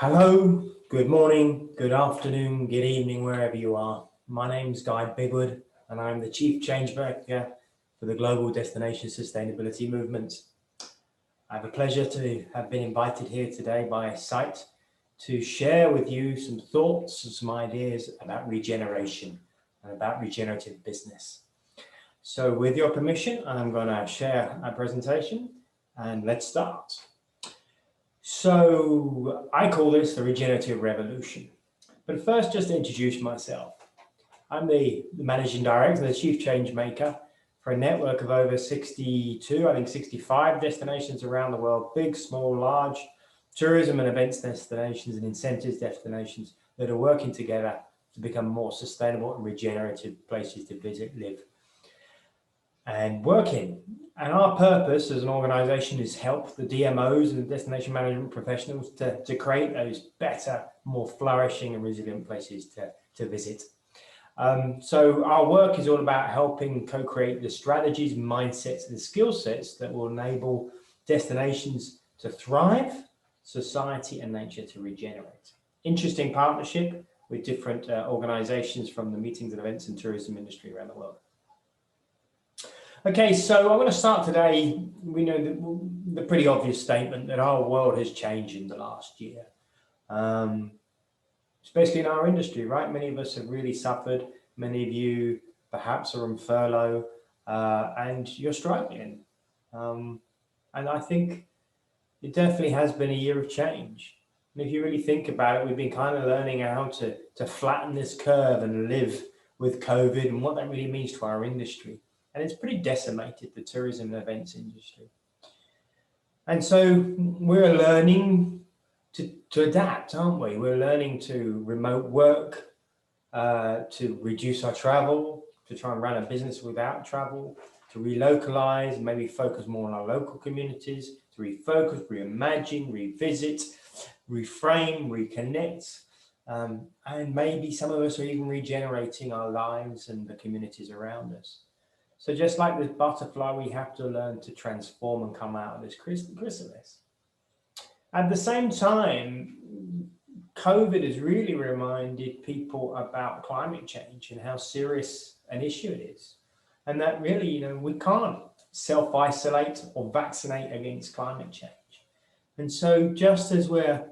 Hello, good morning, good afternoon, good evening, wherever you are. My name's Bigwood, and I'm the Chief Change Maker for the Global Destination Sustainability Movement. I have a pleasure to have been invited here today by Site to share with you some thoughts and some ideas about regeneration and about regenerative business. So with your permission, I'm going to share a presentation and let's start. So I call this the regenerative revolution. But first, just to introduce myself. I'm the managing director, the chief change maker for a network of over 62, I think 65 destinations around the world, big, small, large, tourism and events destinations and incentives destinations that are working together to become more sustainable and regenerative places to visit, live, and work in. And our purpose as an organization is help the DMOs and the destination management professionals to create those better, more flourishing and resilient places to visit. So our work is all about helping co-create the strategies, mindsets and skill sets that will enable destinations to thrive, society and nature to regenerate. Interesting partnership with different organizations from the meetings and events and tourism industry around the world. Okay, so I'm going to start today. We know the pretty obvious statement that our world has changed in the last year, especially in our industry, right? Many of us have really suffered. Many of you perhaps are on furlough and you're struggling. And I think it definitely has been a year of change. And if you really think about it, we've been kind of learning how to flatten this curve and live with COVID and what that really means to our industry. And it's pretty decimated the tourism and events industry. And so we're learning to adapt, aren't we? We're learning to remote work, to reduce our travel, to try and run a business without travel, to relocalize, maybe focus more on our local communities, to refocus, reimagine, revisit, reframe, reconnect. And maybe some of us are even regenerating our lives and the communities around us. So just like this butterfly, we have to learn to transform and come out of this chrysalis. At the same time, COVID has really reminded people about climate change and how serious an issue it is. And that really, we can't self-isolate or vaccinate against climate change. And so just as we're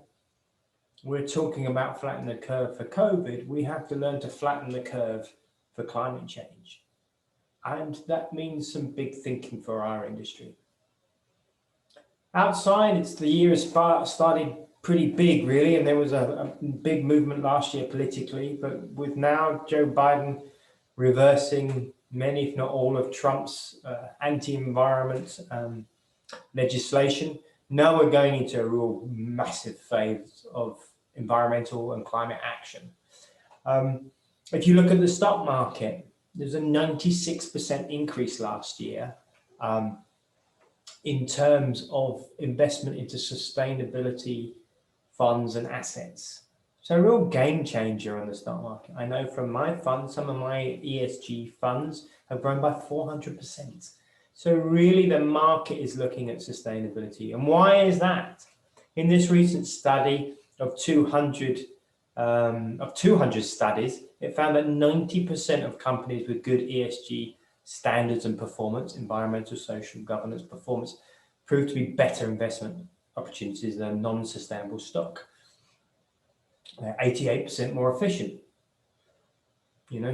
talking about flattening the curve for COVID, we have to learn to flatten the curve for climate change. And that means some big thinking for our industry. Outside, the year has started pretty big, really, and there was a big movement last year politically, but with now Joe Biden reversing many, if not all, of Trump's anti-environment legislation, now we're going into a real massive phase of environmental and climate action. If you look at the stock market, there's a 96% increase last year in terms of investment into sustainability funds and assets. So a real game changer on the stock market. I know from my fund, some of my ESG funds have grown by 400%. So really the market is looking at sustainability. And why is that? In this recent study of 200 studies, it found that 90% of companies with good ESG standards and performance, environmental, social, governance performance, proved to be better investment opportunities than non-sustainable stock. They're 88% more efficient.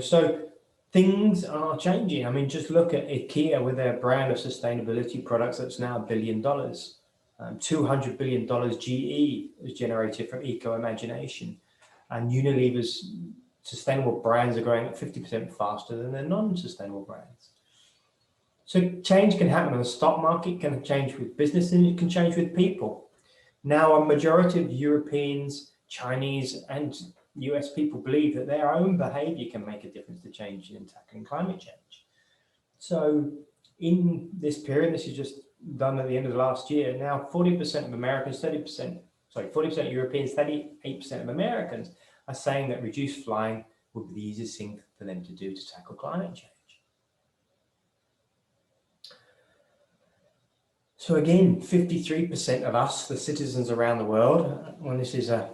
So things are changing. I mean, just look at IKEA with their brand of sustainability products that's now $1 billion. $200 billion GE is generated from eco-imagination. And Unilever's sustainable brands are growing at 50% faster than their non-sustainable brands. So change can happen on the stock market, can change with business, and it can change with people. Now, a majority of Europeans, Chinese, and US people believe that their own behavior can make a difference to change in tackling climate change. So in this period, this is just done at the end of the last year, now 40% of Americans, 40% of Europeans, 38% of Americans are saying that reduced flying would be the easiest thing for them to do to tackle climate change. So again, 53% of us, the citizens around the world, well, this is a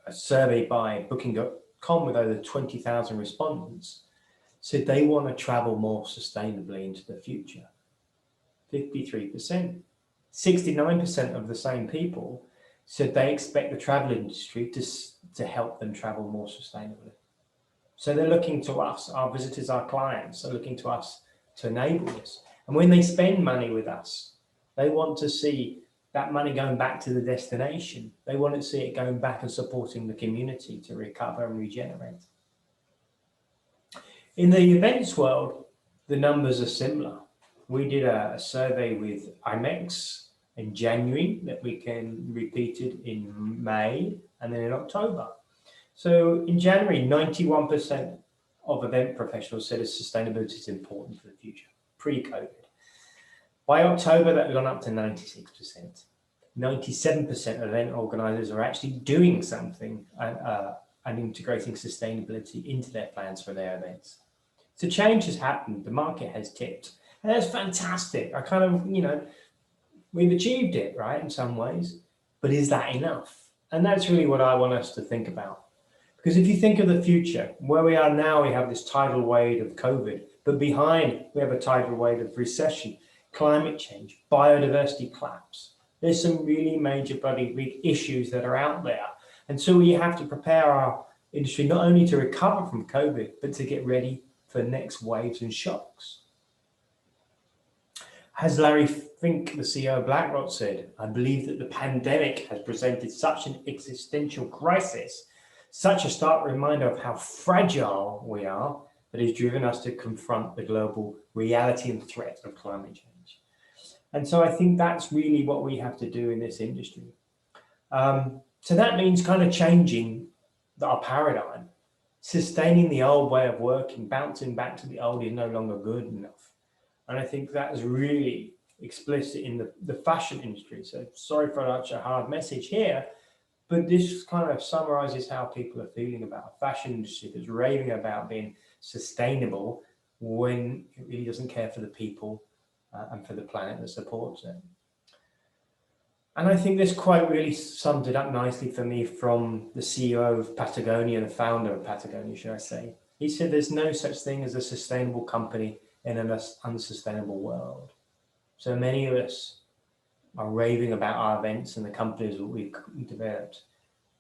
a survey by Booking.com with over 20,000 respondents said they want to travel more sustainably into the future. 53%. 69% of the same people said they expect the travel industry to help them travel more sustainably. So they're looking to us, our visitors, our clients are looking to us to enable this. And when they spend money with us, they want to see that money going back to the destination. They want to see it going back and supporting the community to recover and regenerate. In the events world, the numbers are similar. We did a survey with IMEX in January that we repeated in May and then in October. So in January, 91% of event professionals said sustainability is important for the future, pre-COVID. By October, that had gone up to 96%. 97% of event organizers are actually doing something and integrating sustainability into their plans for their events. So change has happened, the market has tipped. And that's fantastic. I kind of, we've achieved it, right, in some ways. But is that enough? And that's really what I want us to think about. Because if you think of the future, where we are now, we have this tidal wave of COVID, but behind we have a tidal wave of recession, climate change, biodiversity collapse. There's some really major bloody big issues that are out there. And so we have to prepare our industry not only to recover from COVID, but to get ready for next waves and shocks. As Larry Fink, the CEO of BlackRock, said, I believe that the pandemic has presented such an existential crisis, such a stark reminder of how fragile we are, that has driven us to confront the global reality and threat of climate change. And so I think that's really what we have to do in this industry. So that means kind of changing our paradigm, sustaining the old way of working, bouncing back to the old is no longer good enough. And I think that is really explicit in the fashion industry. So sorry for such a hard message here, but this kind of summarizes how people are feeling about a fashion industry that's raving about being sustainable when it really doesn't care for the people and for the planet that supports it. And I think this quote really summed it up nicely for me from the CEO of Patagonia, the founder of Patagonia, should I say. He said, there's no such thing as a sustainable company in an unsustainable world. So many of us are raving about our events and the companies that we've developed.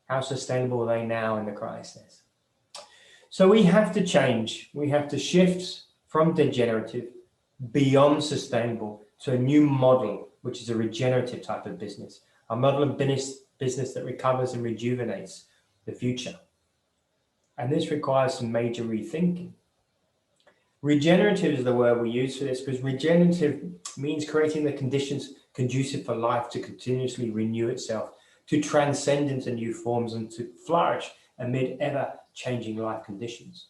How sustainable are they now in the crisis? So we have to change. We have to shift from degenerative, beyond sustainable, to a new model, which is a regenerative type of business, a model of business that recovers and rejuvenates the future. And this requires some major rethinking. Regenerative is the word we use for this because regenerative means creating the conditions conducive for life to continuously renew itself, to transcend into new forms and to flourish amid ever-changing life conditions.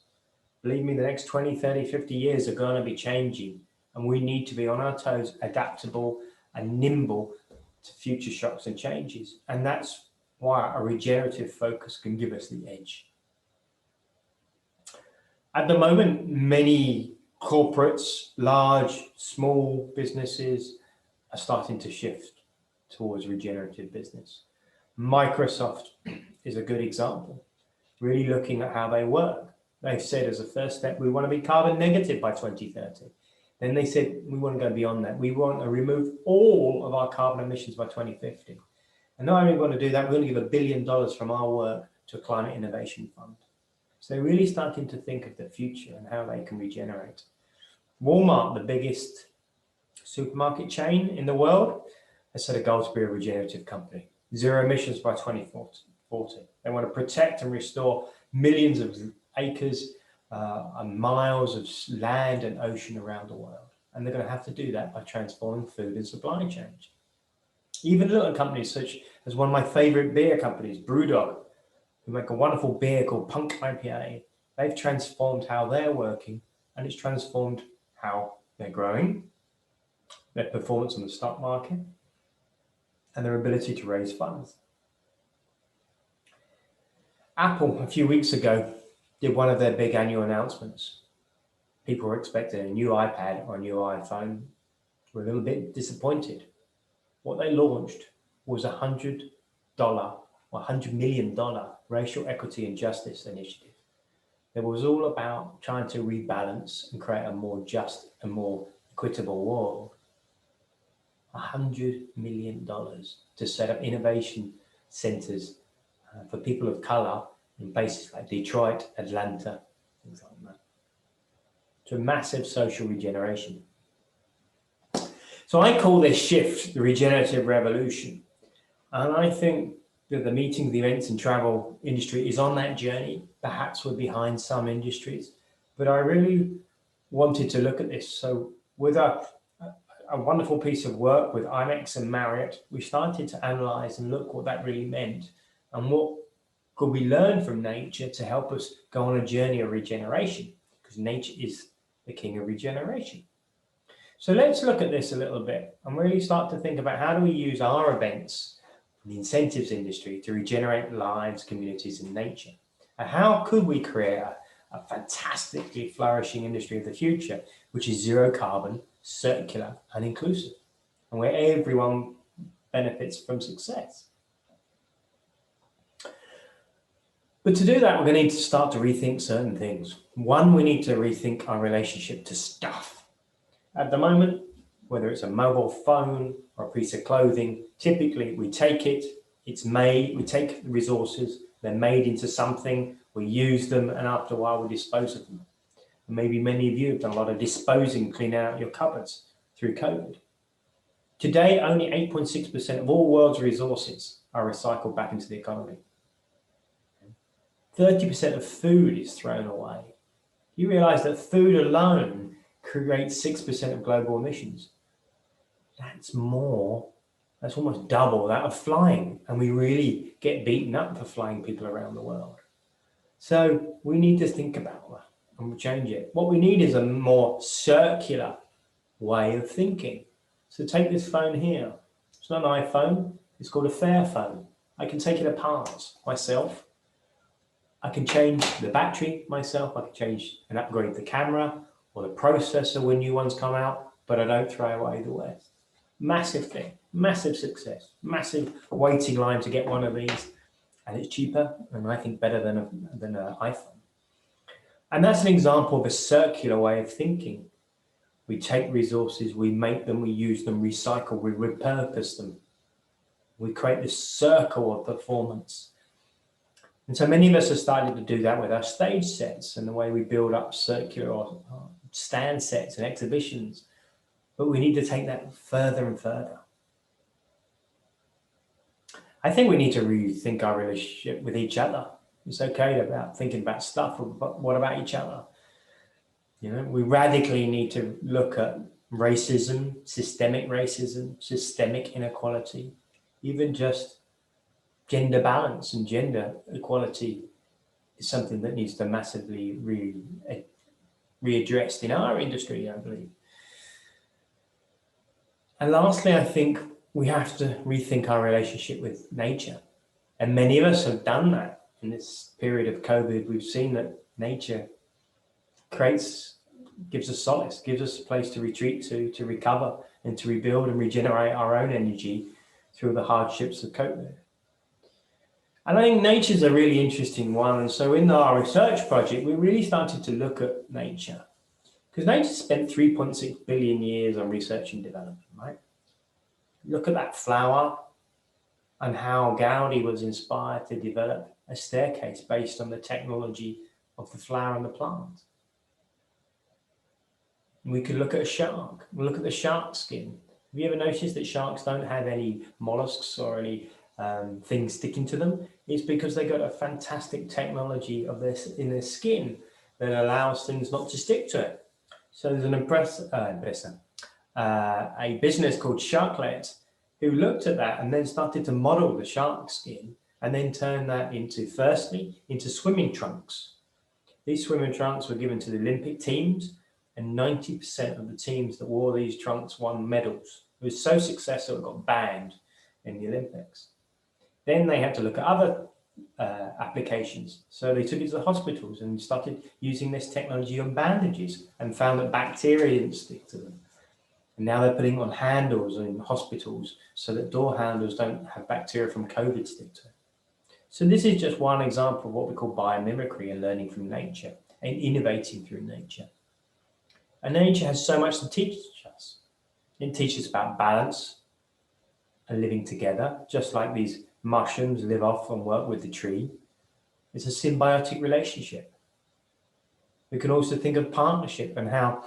Believe me, the next 20, 30, 50 years are going to be changing, and we need to be on our toes, adaptable and nimble to future shocks and changes. And that's why a regenerative focus can give us the edge. At the moment, many corporates, large, small businesses are starting to shift towards regenerative business. Microsoft is a good example, really looking at how they work. They've said as a first step, we want to be carbon negative by 2030. Then they said, we want to go beyond that. We want to remove all of our carbon emissions by 2050. And not only want to do that, we're going to give $1 billion from our work to a climate innovation fund. So they're really starting to think of the future and how they can regenerate. Walmart, the biggest supermarket chain in the world, has set a goal to be a regenerative company. 0 emissions by 2040. They want to protect and restore millions of acres and miles of land and ocean around the world. And they're going to have to do that by transforming food and supply chains. Even little companies such as one of my favorite beer companies, Brewdog, who make a wonderful beer called Punk IPA, they've transformed how they're working, and it's transformed how they're growing, their performance on the stock market, and their ability to raise funds. Apple, a few weeks ago, did one of their big annual announcements. People were expecting a new iPad or a new iPhone. Were a little bit disappointed. What they launched was $100 or $100 million racial equity and justice initiative that was all about trying to rebalance and create a more just and more equitable world. $100 million to set up innovation centers for people of color in places like Detroit, Atlanta, things like that. To massive social regeneration. So I call this shift the regenerative revolution. And I think that the meetings, the events and travel industry is on that journey. Perhaps we're behind some industries, but I really wanted to look at this. So with a wonderful piece of work with IMEX and Marriott, we started to analyze and look what that really meant and what could we learn from nature to help us go on a journey of regeneration, because nature is the king of regeneration. So let's look at this a little bit and really start to think about how do we use our events and the incentives industry to regenerate lives, communities, and nature. And how could we create a fantastically flourishing industry of the future, which is zero carbon, circular, and inclusive, and where everyone benefits from success. But to do that, we're going to need to start to rethink certain things. One, we need to rethink our relationship to stuff. At the moment, whether it's a mobile phone or a piece of clothing, typically we take it, it's made, we take the resources, they're made into something, we use them, and after a while we dispose of them. And maybe many of you have done a lot of disposing, cleaning out your cupboards through COVID. Today, only 8.6% of all world's resources are recycled back into the economy. 30% of food is thrown away. You realize that food alone creates 6% of global emissions. That's more, that's almost double that of flying. And we really get beaten up for flying people around the world. So we need to think about that and change it. What we need is a more circular way of thinking. So take this phone here. It's not an iPhone, it's called a Fairphone. I can take it apart myself. I can change the battery myself. I can change and upgrade the camera or the processor when new ones come out, but I don't throw away the waste. Massive thing, massive success, massive waiting line to get one of these. And it's cheaper and I think better than an iPhone. And that's an example of a circular way of thinking. We take resources, we make them, we use them, recycle, we repurpose them. We create this circle of performance. And so many of us have started to do that with our stage sets and the way we build up circular or stand sets and exhibitions. But we need to take that further and further. I think we need to rethink our relationship with each other. It's okay about thinking about stuff, but what about each other? You know, we radically need to look at racism, systemic inequality, even just gender balance and gender equality is something that needs to massively readdressed in our industry, I believe. And lastly, I think we have to rethink our relationship with nature. And many of us have done that in this period of COVID. We've seen that nature gives us solace, gives us a place to retreat to recover and to rebuild and regenerate our own energy through the hardships of COVID. And I think nature's a really interesting one. And so in our research project, we really started to look at nature because nature spent 3.6 billion years on research and development, right? Look at that flower and how Gaudi was inspired to develop a staircase based on the technology of the flower and the plant. We could look at a shark. We look at the shark skin. Have you ever noticed that sharks don't have any mollusks or any things sticking to them? It's because they got a fantastic technology of this in their skin that allows things not to stick to it. So there's a business called Sharklet who looked at that and then started to model the shark skin and then turn that into swimming trunks. These swimming trunks were given to the Olympic teams, and 90% of the teams that wore these trunks won medals. It was so successful it got banned in the Olympics. Then they had to look at other applications. So they took it to the hospitals and started using this technology on bandages and found that bacteria didn't stick to them. And now they're putting on handles in hospitals so that door handles don't have bacteria from COVID stick to it. So this is just one example of what we call biomimicry and learning from nature and innovating through nature. And nature has so much to teach us. It teaches about balance and living together, just like these mushrooms live off and work with the tree. It's a symbiotic relationship. We can also think of partnership and how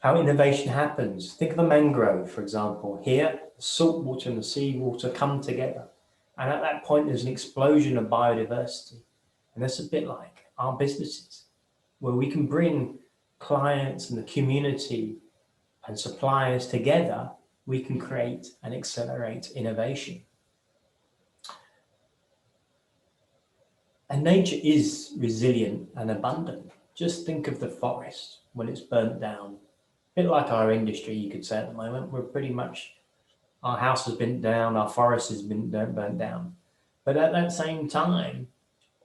innovation happens. Think of a mangrove, for example. Here, the salt water and the seawater come together. And at that point, there's an explosion of biodiversity. And that's a bit like our businesses, where we can bring clients and the community and suppliers together. We can create and accelerate innovation. And nature is resilient and abundant. Just think of the forest when it's burnt down. A bit like our industry, you could say at the moment, we're pretty much, our house has been down, our forest has been burnt down. But at that same time,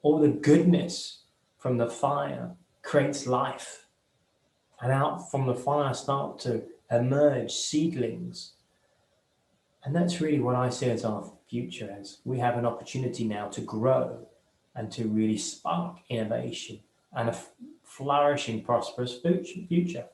all the goodness from the fire creates life. And out from the fire start to emerge seedlings. And that's really what I see as our future as. We have an opportunity now to grow and to really spark innovation and a flourishing, prosperous future.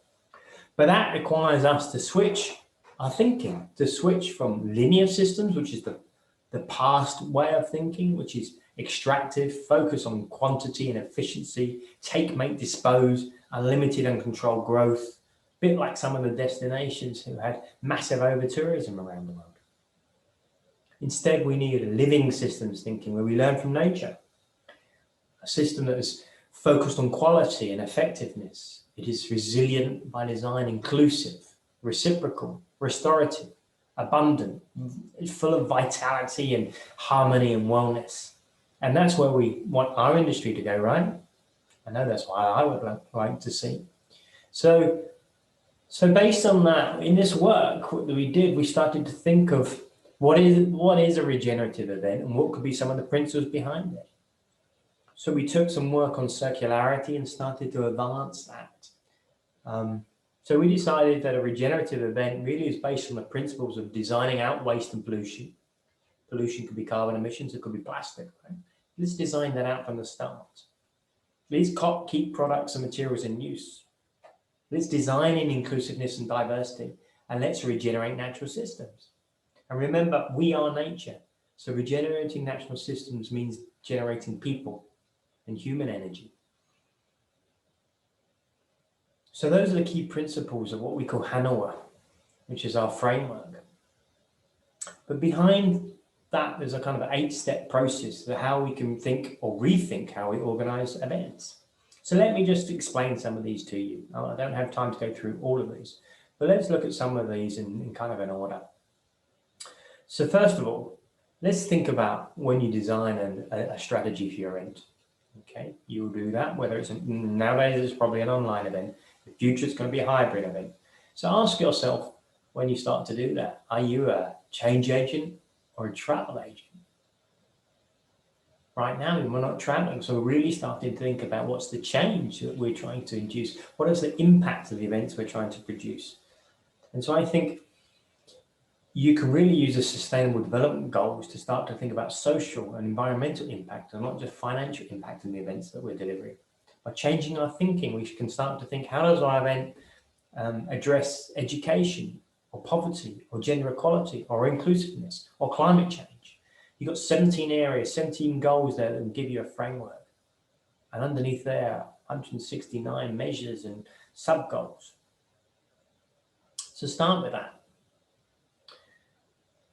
But that requires us to switch our thinking, to switch from linear systems, which is the past way of thinking, which is extractive, focus on quantity and efficiency, take, make, dispose, unlimited and controlled growth, a bit like some of the destinations who had massive over-tourism around the world. Instead, we need a living systems thinking where we learn from nature, a system that is focused on quality and effectiveness. It is resilient by design, inclusive, reciprocal, restorative, abundant, full of vitality and harmony and wellness. And that's where we want our industry to go, right? I know that's what I would like to see. So based on that, in this work that we did, we started to think of what is a regenerative event and what could be some of the principles behind it. So we took some work on circularity and started to advance that. So we decided that a regenerative event really is based on the principles of designing out waste and pollution. Pollution could be carbon emissions, it could be plastic, right? Let's design that out from the start. Let's keep products and materials in use. Let's design in inclusiveness and diversity, and let's regenerate natural systems. And remember, we are nature. So regenerating natural systems means generating people and human energy. So those are the key principles of what we call Hanoa, which is our framework. But behind that, there's a kind of 8-step process of how we can think or rethink how we organize events. So let me just explain some of these to you. I don't have time to go through all of these, but let's look at some of these in kind of an order. So first of all, let's think about when you design a strategy for your event. Okay, you'll do that, whether it's nowadays it's probably an online event. The future is going to be a hybrid event. So ask yourself when you start to do that, are you a change agent or a travel agent? Right now, we're not traveling, so we're really starting to think about what's the change that we're trying to induce. What is the impact of the events we're trying to produce? And so I think you can really use the sustainable development goals to start to think about social and environmental impact and not just financial impact in the events that we're delivering. By changing our thinking, we can start to think, how does our event address education or poverty or gender equality or inclusiveness or climate change? You've got 17 areas, 17 goals there that will give you a framework. And underneath there, 169 measures and sub-goals. So start with that.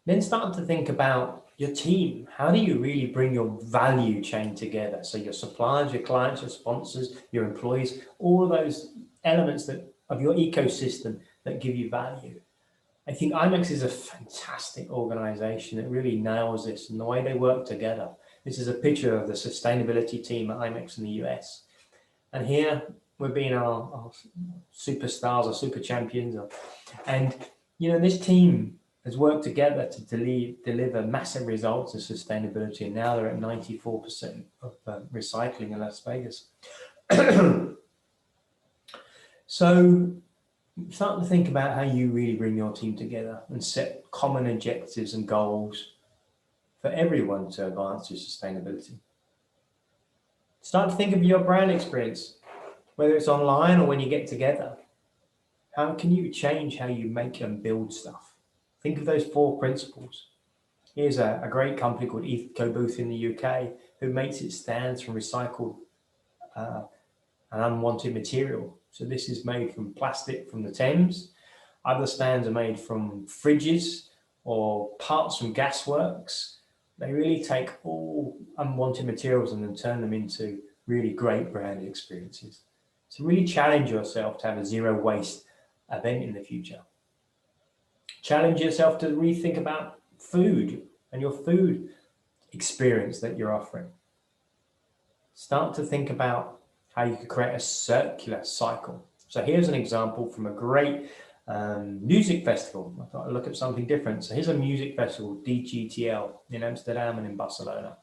Then start to think about your team. How do you really bring your value chain together? So your suppliers, your clients, your sponsors, your employees, all of those elements of your ecosystem that give you value. I think IMEX is a fantastic organization that really nails this and the way they work together. This is a picture of the sustainability team at IMEX in the US. And here we're being our superstars, our super champions. And, you know, this team has worked together to deliver massive results in sustainability. And now they're at 94% of recycling in Las Vegas. So start to think about how you really bring your team together and set common objectives and goals for everyone to advance to sustainability. Start to think of your brand experience, whether it's online or when you get together. How can you change how you make and build stuff? Think of those 4 principles. Here's a great company called EcoBooth in the UK who makes its stands from recycled and unwanted material. So this is made from plastic from the Thames. Other stands are made from fridges or parts from gasworks. They really take all unwanted materials and then turn them into really great brand experiences. So really challenge yourself to have a zero waste event in the future. Challenge yourself to rethink about food and your food experience that you're offering. Start to think about how you could create a circular cycle. So here's an example from a great music festival. I thought I'd look at something different. So here's a music festival, DGTL, in Amsterdam and in Barcelona.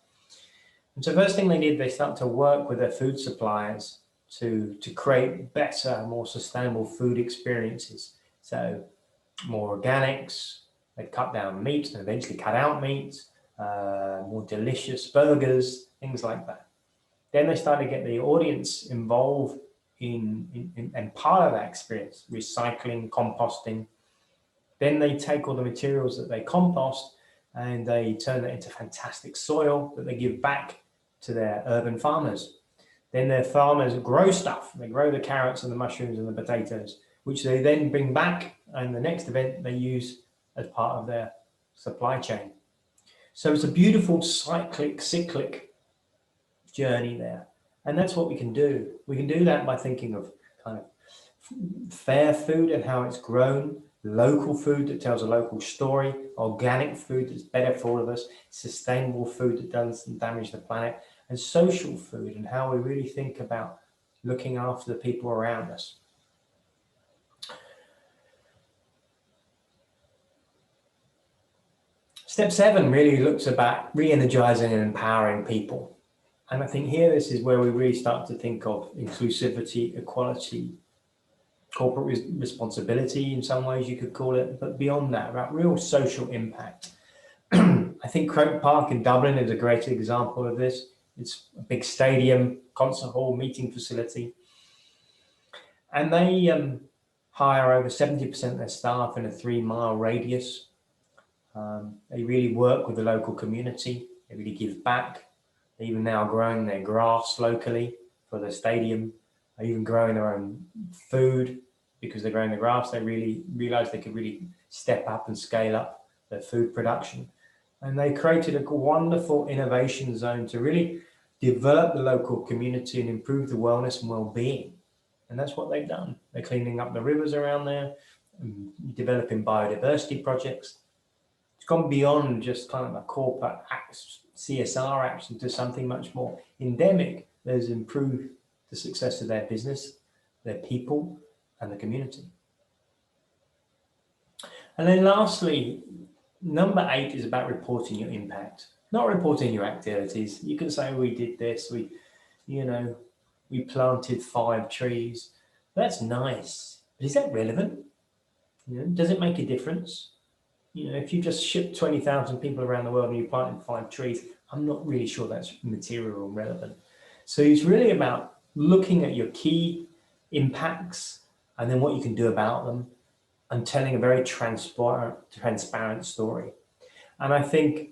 And so first thing they did, they start to work with their food suppliers to create better, more sustainable food experiences. So more organics, they cut down meat and eventually cut out meat, more delicious burgers, things like that. Then they started to get the audience involved in part of that experience, recycling, composting. Then they take all the materials that they compost and they turn that into fantastic soil that they give back to their urban farmers. Then their farmers grow stuff. They grow the carrots and the mushrooms and the potatoes, which they then bring back, and the next event they use as part of their supply chain. So it's a beautiful cyclic journey there. And that's what we can do. We can do that by thinking of kind of fair food and how it's grown, local food that tells a local story, organic food that's better for all of us, sustainable food that doesn't damage the planet, and social food and how we really think about looking after the people around us. Step 7 really looks about re-energizing and empowering people. And I think here, this is where we really start to think of inclusivity, equality, corporate responsibility in some ways you could call it, but beyond that, about real social impact. I think Croke Park in Dublin is a great example of this. It's a big stadium, concert hall, meeting facility. And they hire over 70% of their staff in a 3-mile radius. They really work with the local community. They really give back. They're even now growing their grass locally for the stadium. They're even growing their own food because they're growing the grass. They really realized they could really step up and scale up their food production. And they created a wonderful innovation zone to really develop the local community and improve the wellness and well-being. And that's what they've done. They're cleaning up the rivers around there, and developing biodiversity projects. It's gone beyond just kind of a corporate CSR action to something much more endemic that has improved the success of their business, their people, and the community. And then lastly, number 8 is about reporting your impact, not reporting your activities. You can say we did this, we planted 5 trees. That's nice, but is that relevant? Does it make a difference? If you just shipped 20,000 people around the world and you planted 5 trees, I'm not really sure that's material or relevant. So it's really about looking at your key impacts and then what you can do about them and telling a very transparent story. And I think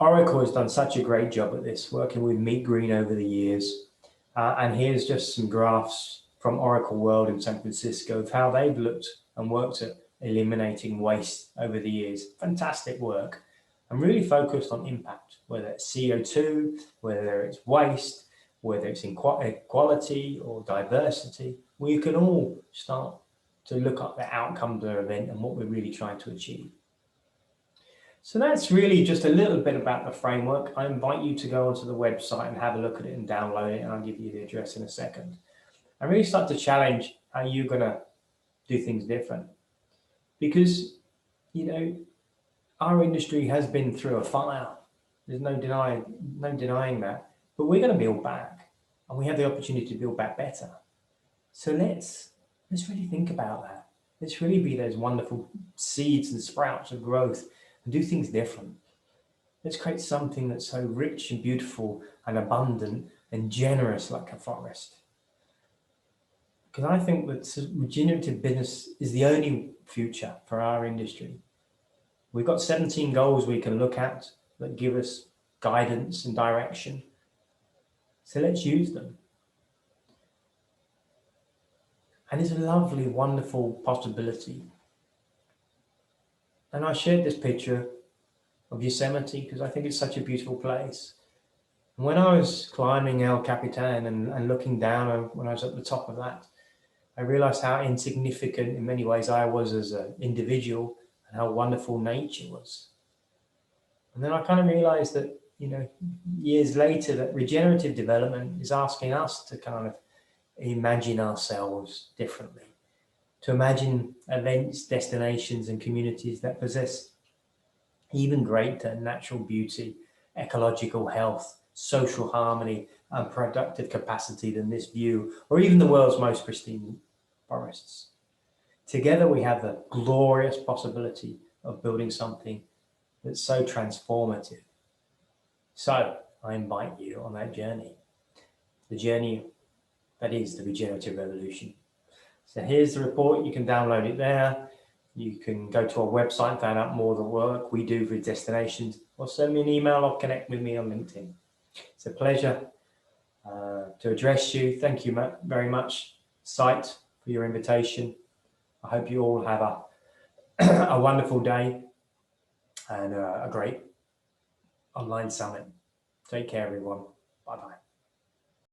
Oracle has done such a great job at this, working with Meet Green over the years. And here's just some graphs from Oracle World in San Francisco of how they've looked and worked at eliminating waste over the years. Fantastic work, and really focused on impact, whether it's CO2, whether it's waste, whether it's equality or diversity. We can all start to look at the outcome of the event and what we're really trying to achieve. So that's really just a little bit about the framework. I invite you to go onto the website and have a look at it and download it, and I'll give you the address in a second. I really start to challenge how you're going to do things different. Because, our industry has been through a fire. There's no denying that. But we're going to build back, and we have the opportunity to build back better. So let's really think about that. Let's really be those wonderful seeds and sprouts of growth and do things different. Let's create something that's so rich and beautiful and abundant and generous like a forest. Because I think that regenerative business is the only future for our industry. We've got 17 goals we can look at that give us guidance and direction. So let's use them. And it's a lovely, wonderful possibility. And I shared this picture of Yosemite because I think it's such a beautiful place. And when I was climbing El Capitan and looking down, when I was at the top of that, I realized how insignificant in many ways I was as an individual and how wonderful nature was. And then I kind of realized that, years later, that regenerative development is asking us to kind of imagine ourselves differently, to imagine events, destinations, and communities that possess even greater natural beauty, ecological health, social harmony, and productive capacity than this view, or even the world's most pristine forests. Together, we have the glorious possibility of building something that's so transformative. So, I invite you on that journey, the journey that is the regenerative revolution. So here's the report. You can download it there. You can go to our website and find out more of the work we do with destinations, or send me an email or connect with me on LinkedIn. It's a pleasure to address you. Thank you very much, Site, for your invitation. I hope you all have a wonderful day and a great online summit. Take care, everyone. Bye-bye.